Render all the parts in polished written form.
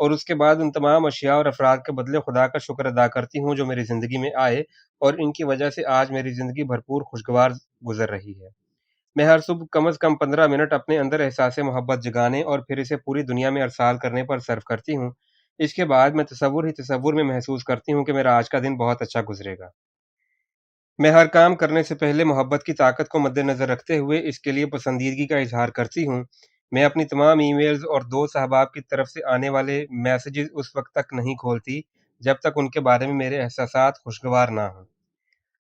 اور اس کے بعد ان تمام اشیاء اور افراد کے بدلے خدا کا شکر ادا کرتی ہوں جو میری زندگی میں آئے اور ان کی وجہ سے آج میری زندگی بھرپور خوشگوار گزر رہی ہے۔ میں ہر صبح کم از کم 15 منٹ اپنے اندر احساس محبت جگانے اور پھر اسے پوری دنیا میں ارسال کرنے پر صرف کرتی ہوں۔ اس کے بعد میں تصور میں محسوس کرتی ہوں کہ میرا آج کا دن بہت اچھا گزرے گا۔ میں ہر کام کرنے سے پہلے محبت کی طاقت کو مد نظر رکھتے ہوئے اس کے لیے پسندیدگی کا اظہار کرتی ہوں۔ میں اپنی تمام ای میلز اور دوست احباب کی طرف سے آنے والے میسیجز اس وقت تک نہیں کھولتی جب تک ان کے بارے میں میرے احساسات خوشگوار نہ ہوں۔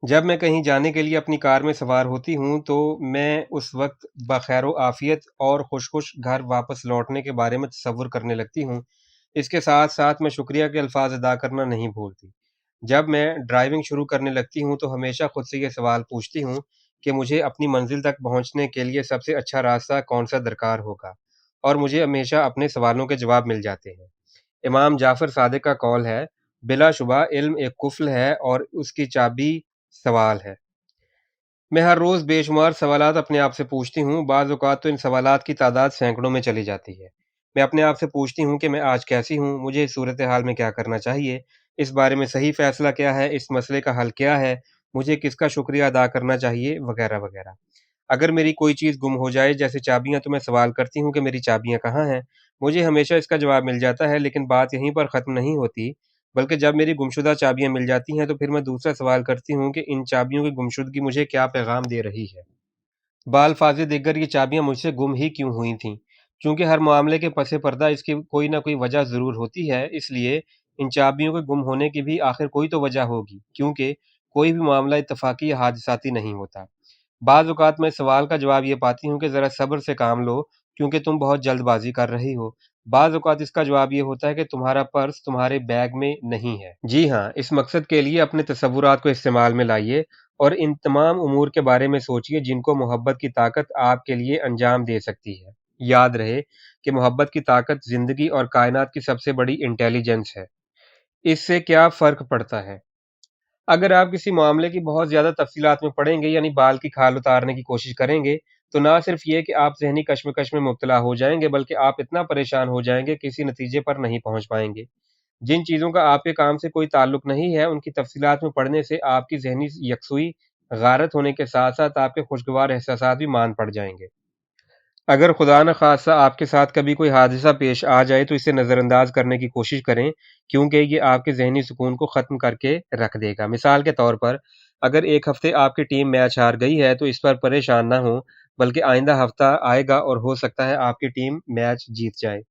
جب میں کہیں جانے کے لیے اپنی کار میں سوار ہوتی ہوں تو میں اس وقت بخیر و عافیت اور خوش گھر واپس لوٹنے کے بارے میں تصور کرنے لگتی ہوں۔ اس کے ساتھ ساتھ میں شکریہ کے الفاظ ادا کرنا نہیں بھولتی۔ جب میں ڈرائیونگ شروع کرنے لگتی ہوں تو ہمیشہ خود سے یہ سوال پوچھتی ہوں کہ مجھے اپنی منزل تک پہنچنے کے لیے سب سے اچھا راستہ کون سا درکار ہوگا، اور مجھے ہمیشہ اپنے سوالوں کے جواب مل جاتے ہیں۔ امام جعفر صادق کا قول ہے، بلا شبہ علم ایک قفل ہے اور اس کی چابی سوال ہے۔ میں ہر روز بے شمار سوالات اپنے آپ سے پوچھتی ہوں، بعض اوقات تو ان سوالات کی تعداد سینکڑوں میں چلی جاتی ہے۔ میں اپنے آپ سے پوچھتی ہوں کہ میں آج کیسی ہوں، مجھے اس صورتحال میں کیا کرنا چاہیے، اس بارے میں صحیح فیصلہ کیا ہے، اس مسئلے کا حل کیا ہے، مجھے کس کا شکریہ ادا کرنا چاہیے، وغیرہ وغیرہ۔ اگر میری کوئی چیز گم ہو جائے جیسے چابیاں تو میں سوال کرتی ہوں کہ میری چابیاں کہاں ہیں۔ مجھے ہمیشہ اس کا جواب مل جاتا ہے، لیکن بات یہیں پر ختم نہیں ہوتی، بلکہ جب میری گمشدہ چابیاں مل جاتی ہیں تو پھر میں دوسرا سوال کرتی ہوں کہ ان چابیوں کی گمشدگی مجھے کیا پیغام دے رہی ہے۔ بالفاظ دیگر یہ چابیاں مجھ سے گم ہی کیوں ہوئی تھیں؟ چونکہ ہر معاملے کے پس پردہ اس کی کوئی نہ کوئی وجہ ضرور ہوتی ہے، اس لیے ان چابیوں کے گم ہونے کی بھی آخر کوئی تو وجہ ہوگی، کیونکہ کوئی بھی معاملہ اتفاقی یا حادثاتی نہیں ہوتا۔ بعض اوقات میں سوال کا جواب یہ پاتی ہوں کہ ذرا صبر سے کام لو کیونکہ تم بہت جلد بازی کر رہی ہو۔ بعض اوقات اس کا جواب یہ ہوتا ہے کہ تمہارا پرس تمہارے بیگ میں نہیں ہے۔ جی ہاں، اس مقصد کے لیے اپنے تصورات کو استعمال میں لائیے اور ان تمام امور کے بارے میں سوچئے جن کو محبت کی طاقت آپ کے لیے انجام دے سکتی ہے۔ یاد رہے کہ محبت کی طاقت زندگی اور کائنات کی سب سے بڑی انٹیلیجنس ہے۔ اس سے کیا فرق پڑتا ہے؟ اگر آپ کسی معاملے کی بہت زیادہ تفصیلات میں پڑیں گے، یعنی بال کی کھال اتارنے کی کوشش کریں گے، تو نہ صرف یہ کہ آپ ذہنی کشمکش میں مبتلا ہو جائیں گے، بلکہ آپ اتنا پریشان ہو جائیں گے کہ کسی نتیجے پر نہیں پہنچ پائیں گے۔ جن چیزوں کا آپ کے کام سے کوئی تعلق نہیں ہے، ان کی تفصیلات میں پڑھنے سے آپ کی ذہنی یکسوئی غارت ہونے کے ساتھ ساتھ آپ کے خوشگوار احساسات بھی مان پڑ جائیں گے۔ اگر خدا نہ خواستہ آپ کے ساتھ کبھی کوئی حادثہ پیش آ جائے تو اسے نظر انداز کرنے کی کوشش کریں، کیونکہ یہ آپ کے ذہنی سکون کو ختم کر کے رکھ دے گا۔ مثال کے طور پر، اگر ایک ہفتے آپ کی ٹیم میچ ہار گئی ہے تو اس پر پریشان نہ ہوں، بلکہ آئندہ ہفتہ آئے گا اور ہو سکتا ہے آپ کی ٹیم میچ جیت جائے۔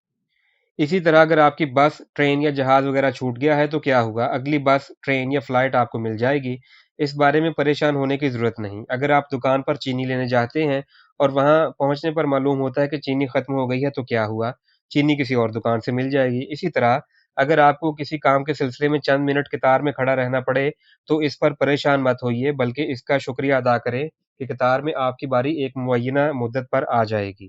اسی طرح اگر آپ کی بس، ٹرین یا جہاز وغیرہ چھوٹ گیا ہے تو کیا ہوگا؟ اگلی بس، ٹرین یا فلائٹ آپ کو مل جائے گی۔ اس بارے میں پریشان ہونے کی ضرورت نہیں۔ اگر آپ دکان پر چینی لینے جاتے ہیں اور وہاں پہنچنے پر معلوم ہوتا ہے کہ چینی ختم ہو گئی ہے تو کیا ہوا؟ چینی کسی اور دکان سے مل جائے گی۔ اسی طرح اگر آپ کو کسی کام کے سلسلے میں چند منٹ قطار میں کھڑا رہنا پڑے تو اس پر پریشان مت ہوئیے، بلکہ اس کا شکریہ ادا کریں کہ قطار میں آپ کی باری ایک معینہ مدت پر آ جائے گی۔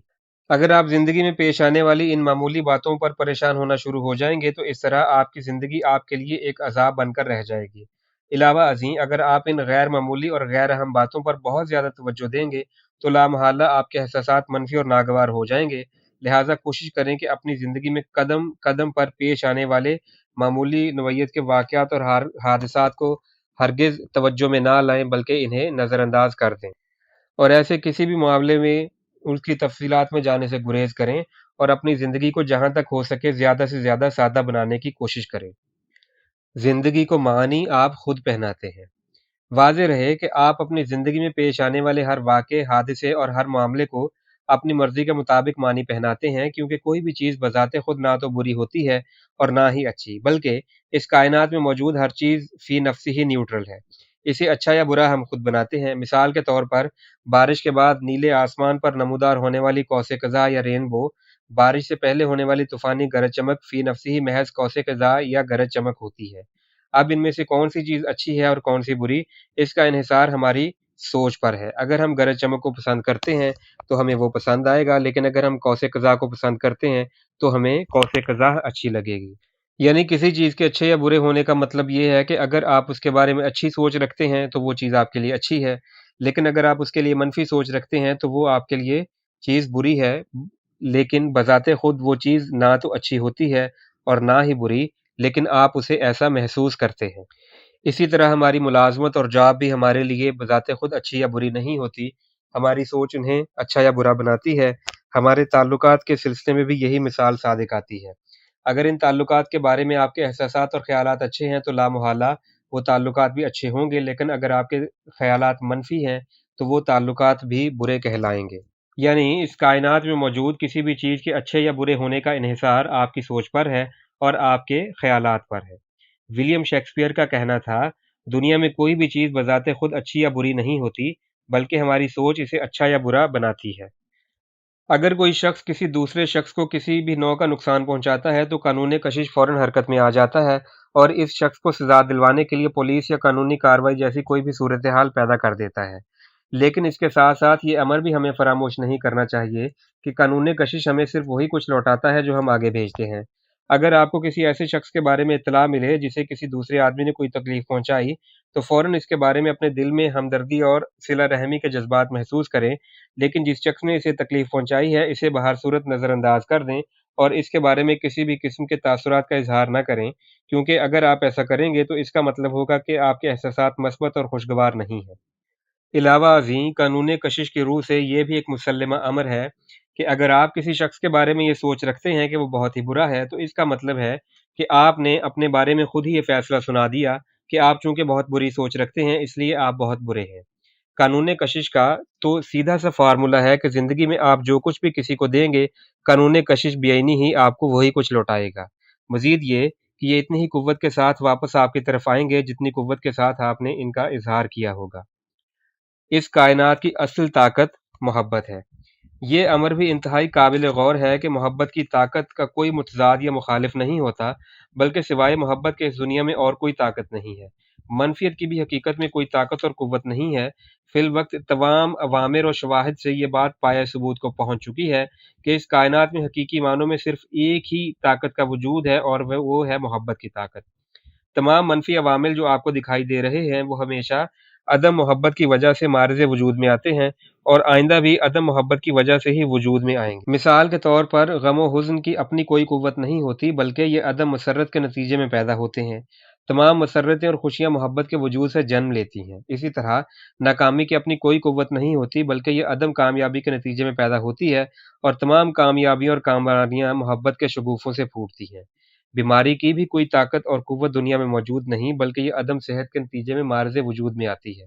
اگر آپ زندگی میں پیش آنے والی ان معمولی باتوں پر پریشان ہونا شروع ہو جائیں گے تو اس طرح آپ کی زندگی آپ کے لیے ایک عذاب بن کر رہ جائے گی۔ علاوہ ازیں اگر آپ ان غیر معمولی اور غیر اہم باتوں پر بہت زیادہ توجہ دیں گے تو لامحالہ آپ کے احساسات منفی اور ناگوار ہو جائیں گے۔ لہٰذا کوشش کریں کہ اپنی زندگی میں قدم قدم پر پیش آنے والے معمولی نوعیت کے واقعات اور حادثات کو ہرگز توجہ میں نہ لائیں، بلکہ انہیں نظر انداز کر دیں، اور ایسے کسی بھی معاملے میں اس کی تفصیلات میں جانے سے گریز کریں اور اپنی زندگی کو جہاں تک ہو سکے زیادہ سے زیادہ سادہ بنانے کی کوشش کریں۔ زندگی کو معنی آپ خود پہناتے ہیں۔ واضح رہے کہ آپ اپنی زندگی میں پیش آنے والے ہر واقعے، حادثے اور ہر معاملے کو اپنی مرضی کے مطابق معنی پہناتے ہیں، کیونکہ کوئی بھی چیز بذات خود نہ تو بری ہوتی ہے اور نہ ہی اچھی، بلکہ اس کائنات میں موجود ہر چیز فی نفسی ہی نیوٹرل ہے۔ اسے اچھا یا برا ہم خود بناتے ہیں۔ مثال کے طور پر، بارش کے بعد نیلے آسمان پر نمودار ہونے والی قوس قزح یا رینبو، بارش سے پہلے ہونے والی طوفانی گرج چمک فی نفسی ہی محض قوس قزح یا گرج چمک ہوتی ہے۔ اب ان میں سے کون سی چیز اچھی ہے اور کون سی بری، اس کا انحصار ہماری سوچ پر ہے۔ اگر ہم گرج چمک کو پسند کرتے ہیں تو ہمیں وہ پسند آئے گا، لیکن اگر ہم قوس قزح کو پسند کرتے ہیں تو ہمیں قوس قزح اچھی لگے گی۔ یعنی کسی چیز کے اچھے یا برے ہونے کا مطلب یہ ہے کہ اگر آپ اس کے بارے میں اچھی سوچ رکھتے ہیں تو وہ چیز آپ کے لیے اچھی ہے، لیکن اگر آپ اس کے لیے منفی سوچ رکھتے ہیں تو وہ آپ کے لیے چیز بری ہے، لیکن بذات خود وہ چیز نہ تو اچھی ہوتی ہے اور نہ ہی بری، لیکن آپ اسے ایسا محسوس کرتے ہیں۔ اسی طرح ہماری ملازمت اور جاب بھی ہمارے لیے بذات خود اچھی یا بری نہیں ہوتی، ہماری سوچ انہیں اچھا یا برا بناتی ہے۔ ہمارے تعلقات کے سلسلے میں بھی یہی مثال صادق آتی ہے۔ اگر ان تعلقات کے بارے میں آپ کے احساسات اور خیالات اچھے ہیں تو لامحالہ وہ تعلقات بھی اچھے ہوں گے، لیکن اگر آپ کے خیالات منفی ہیں تو وہ تعلقات بھی برے کہلائیں گے۔ یعنی اس کائنات میں موجود کسی بھی چیز کے اچھے یا برے ہونے کا انحصار آپ کی سوچ پر ہے اور آپ کے خیالات پر ہے۔ ولیم شیکسپیئر کا کہنا تھا، دنیا میں کوئی بھی چیز بذات خود اچھی یا بری نہیں ہوتی، بلکہ ہماری سوچ اسے اچھا یا برا بناتی ہے۔ اگر کوئی شخص کسی دوسرے شخص کو کسی بھی نوع کا نقصان پہنچاتا ہے تو قانون کشش فوراً حرکت میں آ جاتا ہے اور اس شخص کو سزا دلوانے کے لیے پولیس یا قانونی کارروائی جیسی کوئی بھی صورتحال پیدا کر دیتا ہے۔ لیکن اس کے ساتھ ساتھ یہ امر بھی ہمیں فراموش نہیں کرنا چاہیے کہ قانون کشش ہمیں صرف وہی کچھ لوٹاتا ہے جو ہم آگے بھیجتے ہیں۔ اگر آپ کو کسی ایسے شخص کے بارے میں اطلاع ملے جسے کسی دوسرے آدمی نے کوئی تکلیف پہنچائی تو فوراً اس کے بارے میں اپنے دل میں ہمدردی اور صلہ رحمی کے جذبات محسوس کریں، لیکن جس شخص نے اسے تکلیف پہنچائی ہے اسے بہر صورت نظر انداز کر دیں اور اس کے بارے میں کسی بھی قسم کے تاثرات کا اظہار نہ کریں، کیونکہ اگر آپ ایسا کریں گے تو اس کا مطلب ہوگا کہ آپ کے احساسات مثبت اور خوشگوار نہیں ہیں۔ علاوہ ازیں قانون کشش کی روح سے یہ بھی ایک مسلمہ امر ہے کہ اگر آپ کسی شخص کے بارے میں یہ سوچ رکھتے ہیں کہ وہ بہت ہی برا ہے تو اس کا مطلب ہے کہ آپ نے اپنے بارے میں خود ہی یہ فیصلہ سنا دیا کہ آپ چونکہ بہت بری سوچ رکھتے ہیں اس لیے آپ بہت برے ہیں۔ قانون کشش کا تو سیدھا سا فارمولہ ہے کہ زندگی میں آپ جو کچھ بھی کسی کو دیں گے، قانون کشش بیعینی ہی آپ کو وہی کچھ لوٹائے گا۔ مزید یہ کہ یہ اتنی ہی قوت کے ساتھ واپس آپ کی طرف آئیں گے جتنی قوت کے ساتھ آپ نے ان کا اظہار کیا ہوگا۔ اس کائنات کی اصل طاقت محبت ہے۔ یہ امر بھی انتہائی قابل غور ہے کہ محبت کی طاقت کا کوئی متضاد یا مخالف نہیں ہوتا، بلکہ سوائے محبت کے اس دنیا میں اور کوئی طاقت نہیں ہے۔ منفیت کی بھی حقیقت میں کوئی طاقت اور قوت نہیں ہے۔ فی الوقت تمام اوامر و شواہد سے یہ بات پایہ ثبوت کو پہنچ چکی ہے کہ اس کائنات میں حقیقی معنوں میں صرف ایک ہی طاقت کا وجود ہے اور وہ ہے محبت کی طاقت۔ تمام منفی عوامل جو آپ کو دکھائی دے رہے ہیں وہ ہمیشہ عدم محبت کی وجہ سے معرض وجود میں آتے ہیں اور آئندہ بھی عدم محبت کی وجہ سے ہی وجود میں آئیں گے۔ مثال کے طور پر غم و حزن کی اپنی کوئی قوت نہیں ہوتی، بلکہ یہ عدم مسرت کے نتیجے میں پیدا ہوتے ہیں۔ تمام مسرتیں اور خوشیاں محبت کے وجود سے جنم لیتی ہیں۔ اسی طرح ناکامی کی اپنی کوئی قوت نہیں ہوتی، بلکہ یہ عدم کامیابی کے نتیجے میں پیدا ہوتی ہے اور تمام کامیابیاں اور کامیابیاں محبت کے شگوفوں سے پھوٹتی ہیں۔ بیماری کی بھی کوئی طاقت اور قوت دنیا میں موجود نہیں، بلکہ یہ عدم صحت کے نتیجے میں معرض وجود میں آتی ہے۔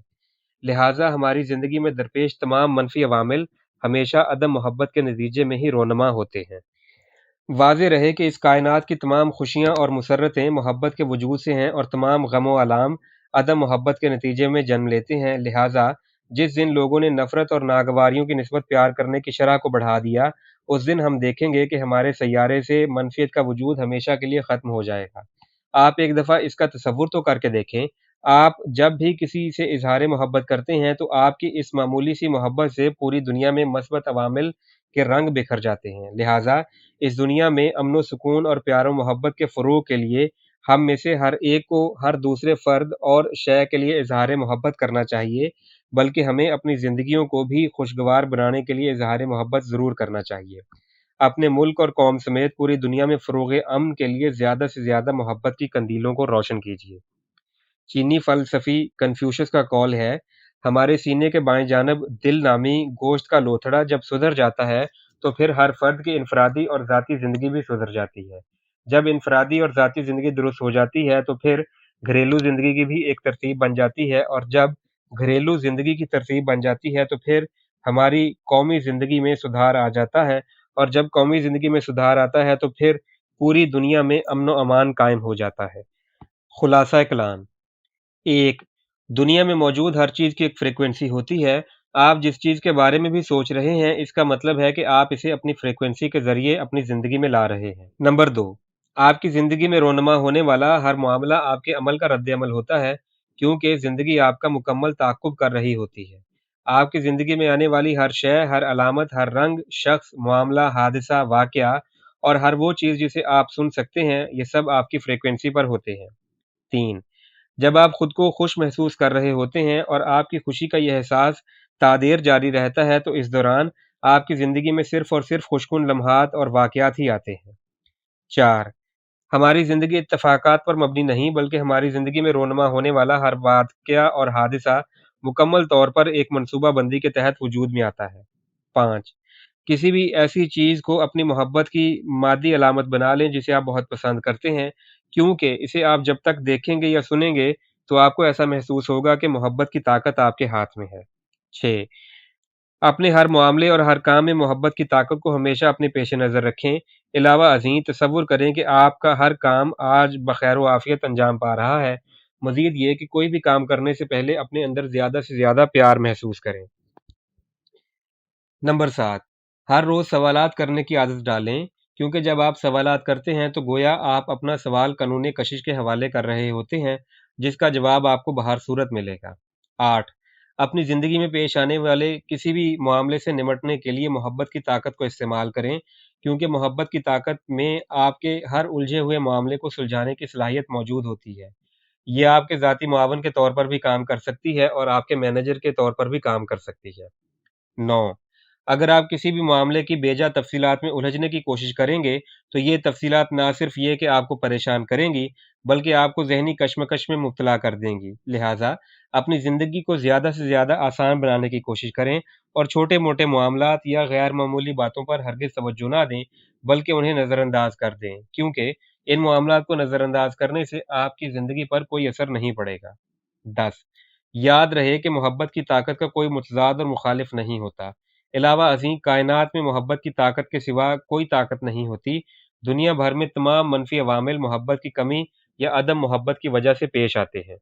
لہٰذا ہماری زندگی میں درپیش تمام منفی عوامل ہمیشہ عدم محبت کے نتیجے میں ہی رونما ہوتے ہیں۔ واضح رہے کہ اس کائنات کی تمام خوشیاں اور مسرتیں محبت کے وجود سے ہیں اور تمام غم و الام عدم محبت کے نتیجے میں جنم لیتے ہیں۔ لہٰذا جس دن لوگوں نے نفرت اور ناگواریوں کی نسبت پیار کرنے کی شرح کو بڑھا دیا، اس دن ہم دیکھیں گے کہ ہمارے سیارے سے منفیت کا وجود ہمیشہ کے لیے ختم ہو جائے گا۔ آپ ایک دفعہ اس کا تصور تو کر کے دیکھیں، آپ جب بھی کسی سے اظہار محبت کرتے ہیں تو آپ کی اس معمولی سی محبت سے پوری دنیا میں مثبت عوامل کے رنگ بکھر جاتے ہیں۔ لہٰذا اس دنیا میں امن و سکون اور پیار و محبت کے فروغ کے لیے ہم میں سے ہر ایک کو ہر دوسرے فرد اور شے کے لیے اظہار محبت کرنا چاہیے، بلکہ ہمیں اپنی زندگیوں کو بھی خوشگوار بنانے کے لیے اظہار محبت ضرور کرنا چاہیے۔ اپنے ملک اور قوم سمیت پوری دنیا میں فروغ امن کے لیے زیادہ سے زیادہ محبت کی قندیلوں کو روشن کیجیے۔ چینی فلسفی کنفیوشس کا قول ہے، ہمارے سینے کے بائیں جانب دل نامی گوشت کا لوتھڑا جب سدھر جاتا ہے تو پھر ہر فرد کی انفرادی اور ذاتی زندگی بھی سدھر جاتی ہے۔ جب انفرادی اور ذاتی زندگی درست ہو جاتی ہے تو پھر گھریلو زندگی کی بھی ایک ترتیب بن جاتی ہے، اور جب گھریلو زندگی کی ترتیب بن جاتی ہے تو پھر ہماری قومی زندگی میں سدھار آ جاتا ہے، اور جب قومی زندگی میں سدھار آتا ہے تو پھر پوری دنیا میں امن و امان قائم ہو جاتا ہے۔ خلاصہ کلام: ایک، دنیا میں موجود ہر چیز کی ایک فریکوینسی ہوتی ہے۔ آپ جس چیز کے بارے میں بھی سوچ رہے ہیں اس کا مطلب ہے کہ آپ اسے اپنی فریکوینسی کے ذریعے اپنی زندگی میں لا رہے ہیں۔ نمبر دو، آپ کی زندگی میں رونما ہونے والا ہر معاملہ آپ کے عمل کا رد عمل ہوتا ہے، کیونکہ زندگی آپ کا مکمل تعاقب کر رہی ہوتی ہے۔ آپ کی زندگی میں آنے والی ہر شے، ہر علامت، ہر رنگ، شخص، معاملہ، حادثہ، واقعہ اور ہر وہ چیز جسے آپ سن سکتے ہیں، یہ سب آپ کی فریکوینسی پر ہوتے ہیں۔ تین، جب آپ خود کو خوش محسوس کر رہے ہوتے ہیں اور آپ کی خوشی کا یہ احساس تادیر جاری رہتا ہے تو اس دوران آپ کی زندگی میں صرف اور صرف خوشکن لمحات اور واقعات ہی آتے ہیں۔ چار، ہماری زندگی اتفاقات پر مبنی نہیں بلکہ ہماری زندگی میں رونما ہونے والا ہر واقعہ اور حادثہ مکمل طور پر ایک منصوبہ بندی کے تحت وجود میں آتا ہے۔ 5 کسی بھی ایسی چیز کو اپنی محبت کی مادی علامت بنا لیں جسے آپ بہت پسند کرتے ہیں، کیونکہ اسے آپ جب تک دیکھیں گے یا سنیں گے تو آپ کو ایسا محسوس ہوگا کہ محبت کی طاقت آپ کے ہاتھ میں ہے۔ 6 اپنے ہر معاملے اور ہر کام میں محبت کی طاقت کو ہمیشہ اپنے پیش نظر رکھیں۔ علاوہ ازیں تصور کریں کہ آپ کا ہر کام آج بخیر و عافیت انجام پا رہا ہے۔ مزید یہ کہ کوئی بھی کام کرنے سے پہلے اپنے اندر زیادہ سے زیادہ پیار محسوس کریں۔ نمبر 7 ہر روز سوالات کرنے کی عادت ڈالیں، کیونکہ جب آپ سوالات کرتے ہیں تو گویا آپ اپنا سوال قانون کشش کے حوالے کر رہے ہوتے ہیں، جس کا جواب آپ کو بہر صورت ملے گا۔ 8 اپنی زندگی میں پیش آنے والے کسی بھی معاملے سے نمٹنے کے لیے محبت کی طاقت کو استعمال کریں، کیونکہ محبت کی طاقت میں آپ کے ہر الجھے ہوئے معاملے کو سلجھانے کی صلاحیت موجود ہوتی ہے۔ یہ آپ کے ذاتی معاون کے طور پر بھی کام کر سکتی ہے اور آپ کے مینیجر کے طور پر بھی کام کر سکتی ہے۔ 9 اگر آپ کسی بھی معاملے کی بیجا تفصیلات میں الجھنے کی کوشش کریں گے تو یہ تفصیلات نہ صرف یہ کہ آپ کو پریشان کریں گی بلکہ آپ کو ذہنی کشمکش میں مبتلا کر دیں گی۔ لہٰذا اپنی زندگی کو زیادہ سے زیادہ آسان بنانے کی کوشش کریں اور چھوٹے موٹے معاملات یا غیر معمولی باتوں پر ہرگز توجہ نہ دیں بلکہ انہیں نظر انداز کر دیں، کیونکہ ان معاملات کو نظر انداز کرنے سے آپ کی زندگی پر کوئی اثر نہیں پڑے گا۔ 10 یاد رہے کہ محبت کی طاقت کا کوئی متضاد اور مخالف نہیں ہوتا۔ علاوہ ازیں کائنات میں محبت کی طاقت کے سوا کوئی طاقت نہیں ہوتی۔ دنیا بھر میں تمام منفی عوامل محبت کی کمی یا عدم محبت کی وجہ سے پیش آتے ہیں۔